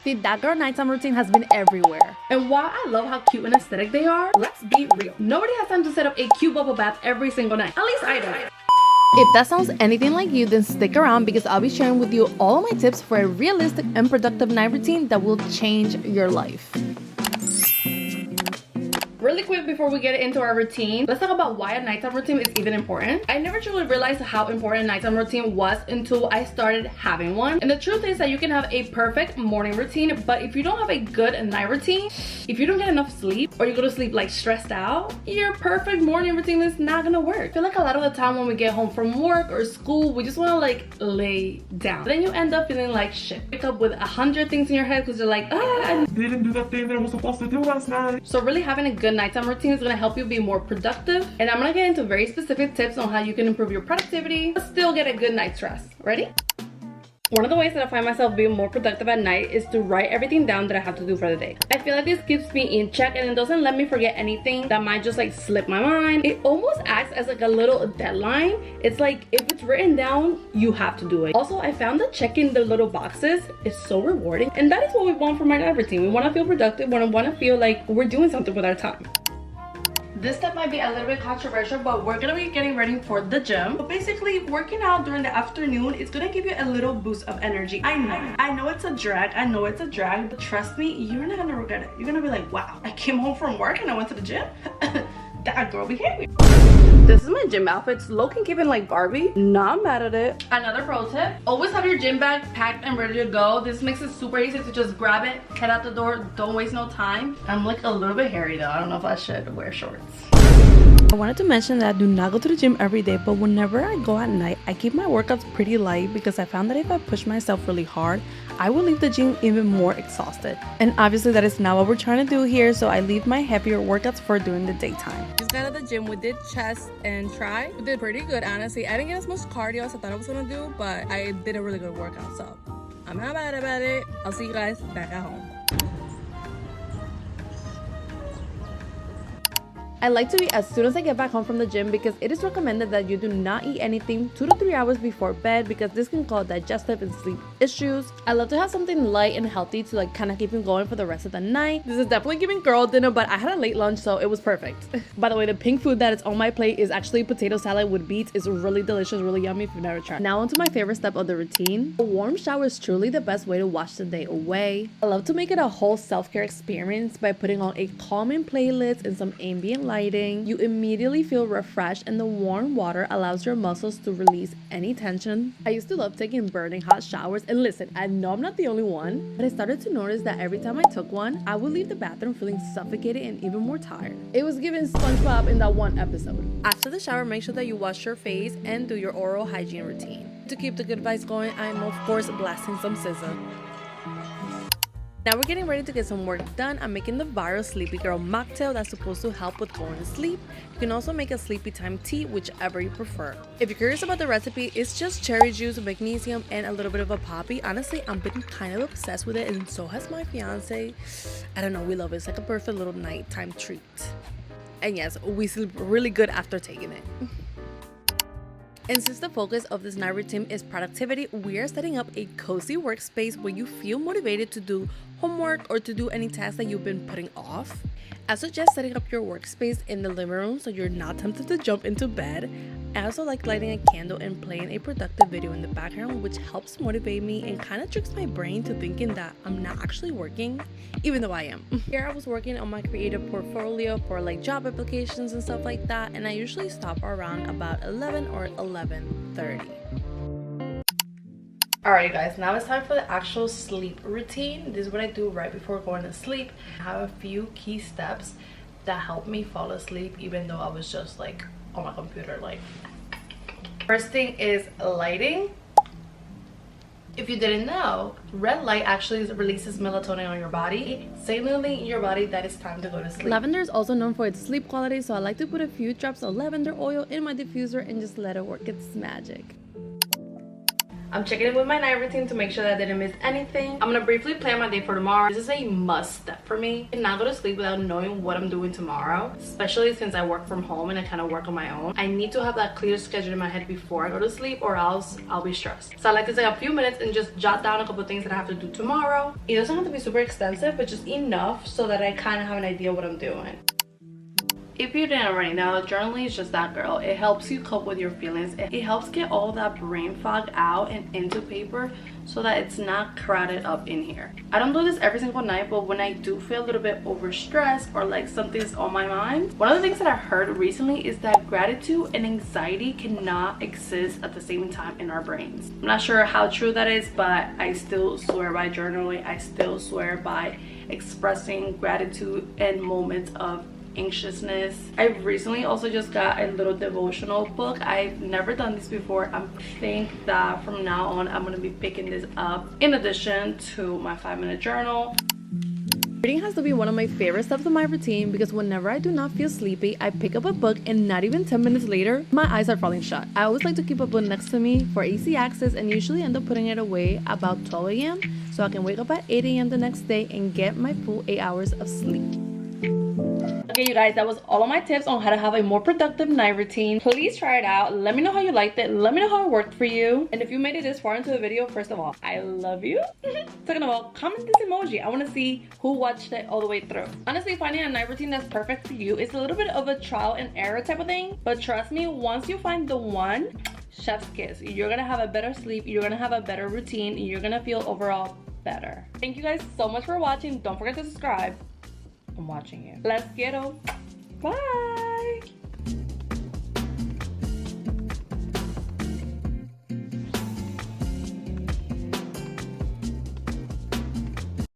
See, that girl nighttime routine has been everywhere. And while I love how cute and aesthetic they are, let's be real. Nobody has time to set up a cute bubble bath every single night. At least I don't. If that sounds anything like you, then stick around because I'll be sharing with you all of my tips for a realistic and productive night routine that will change your life. Really quick before we get into our routine, let's talk about why a nighttime routine is even important. I never truly realized how important a nighttime routine was until I started having one. And the truth is that you can have a perfect morning routine, but if you don't have a good night routine, if you don't get enough sleep or you go to sleep like stressed out, your perfect morning routine is not gonna work. I feel like a lot of the time when we get home from work or school, we just wanna like lay down. Then you end up feeling like shit. Wake up with 100 things in your head because you're like, I didn't do that thing that I was supposed to do last night. So really having a good nighttime routine is going to help you be more productive, and I'm going to get into very specific tips on how you can improve your productivity but still get a good night's rest. Ready? One of the ways that I find myself being more productive at night is to write everything down that I have to do for the day. I feel like this keeps me in check and it doesn't let me forget anything that might just like slip my mind. It almost acts as like a little deadline. It's like if it's written down, you have to do it. Also, I found that checking the little boxes is so rewarding, and that is what we want from our night routine. We want to feel productive, we want to feel like we're doing something with our time. This step might be a little bit controversial, but we're gonna be getting ready for the gym. So basically, working out during the afternoon is gonna give you a little boost of energy. I know it's a drag, but trust me, you're not gonna regret it. You're gonna be like, wow, I came home from work and I went to the gym. That girl behavior. This is my gym outfit. It's looking given like Barbie. Not mad at it. Another pro tip, always have your gym bag packed and ready to go. This makes it super easy to just grab it, head out the door, don't waste no time. I'm like a little bit hairy though. I don't know if I should wear shorts. I wanted to mention that I do not go to the gym every day, but whenever I go at night, I keep my workouts pretty light because I found that if I push myself really hard, I will leave the gym even more exhausted. And obviously that is not what we're trying to do here, so I leave my heavier workouts for during the daytime. Just got out of the gym, we did chest and tri. We did pretty good, honestly. I didn't get as much cardio as I thought I was gonna do, but I did a really good workout, so I'm not mad about it. I'll see you guys back at home. I like to eat as soon as I get back home from the gym because it is recommended that you do not eat anything 2 to 3 hours before bed because this can cause digestive and sleep issues. I love to have something light and healthy to like kind of keep me going for the rest of the night. This is definitely giving girl dinner, but I had a late lunch, so it was perfect. By the way, the pink food that is on my plate is actually potato salad with beets. It's really delicious, really yummy if you've never tried. Now onto my favorite step of the routine. A warm shower is truly the best way to wash the day away. I love to make it a whole self-care experience by putting on a calming playlist and some ambient lighting. You immediately feel refreshed, and the warm water allows your muscles to release any tension. I used to love taking burning hot showers, and listen, I know I'm not the only one, but I started to notice that every time I took one, I would leave the bathroom feeling suffocated and even more tired. It was giving SpongeBob in that one episode. After the shower, make sure that you wash your face and do your oral hygiene routine. To keep the good vibes going, I'm of course blasting some scissor. Now we're getting ready to get some work done. I'm making the viral Sleepy Girl mocktail that's supposed to help with going to sleep. You can also make a sleepy time tea, whichever you prefer. If you're curious about the recipe, it's just cherry juice, magnesium, and a little bit of a poppy. Honestly, I've been kind of obsessed with it, and so has my fiance. I don't know, we love it. It's like a perfect little nighttime treat. And yes, we sleep really good after taking it. And since the focus of this night routine is productivity, we are setting up a cozy workspace where you feel motivated to do homework or to do any tasks that you've been putting off. I suggest setting up your workspace in the living room so you're not tempted to jump into bed. I also like lighting a candle and playing a productive video in the background, which helps motivate me and kind of tricks my brain to thinking that I'm not actually working, even though I am. Here I was working on my creative portfolio for like job applications and stuff like that, and I usually stop around about 11 or 11:30. Alright guys, now it's time for the actual sleep routine. This is what I do right before going to sleep. I have a few key steps that help me fall asleep even though I was just like on my computer. Like, first thing is lighting. If you didn't know, red light actually releases melatonin on your body, signaling your body that it's time to go to sleep. Lavender is also known for its sleep quality, so I like to put a few drops of lavender oil in my diffuser and just let it work its magic. I'm checking in with my night routine to make sure that I didn't miss anything. I'm gonna briefly plan my day for tomorrow. This is a must step for me. I cannot go to sleep without knowing what I'm doing tomorrow, especially since I work from home and I kind of work on my own. I need to have that clear schedule in my head before I go to sleep, or else I'll be stressed. So I like to take a few minutes and just jot down a couple things that I have to do tomorrow. It doesn't have to be super extensive, but just enough so that I kind of have an idea what I'm doing. If you didn't already know, journaling is just that, girl. It helps you cope with your feelings. It helps get all that brain fog out and into paper so that it's not crowded up in here. I don't do this every single night, but when I do feel a little bit overstressed or like something's on my mind, one of the things that I heard recently is that gratitude and anxiety cannot exist at the same time in our brains. I'm not sure how true that is, but I still swear by journaling. I still swear by expressing gratitude in moments of anxiousness. I recently also just got a little devotional book. I've never done this before. I think that from now on I'm going to be picking this up in addition to my 5-minute journal. Reading has to be one of my favorite steps of my routine because whenever I do not feel sleepy, I pick up a book and not even 10 minutes later, my eyes are falling shut. I always like to keep a book next to me for easy access and usually end up putting it away about 12 a.m. so I can wake up at 8 a.m. the next day and get my full 8 hours of sleep. Okay, you guys, that was all of my tips on how to have a more productive night routine. Please try it out. Let me know how you liked it. Let me know how it worked for you. And if you made it this far into the video, first of all, I love you. Second of all, comment this emoji. I want to see who watched it all the way through. Honestly, finding a night routine that's perfect for you is a little bit of a trial and error type of thing. But trust me, once you find the one, chef's kiss. You're going to have a better sleep. You're going to have a better routine. You're going to feel overall better. Thank you guys so much for watching. Don't forget to subscribe. I'm watching you. Let's get 'em. Bye.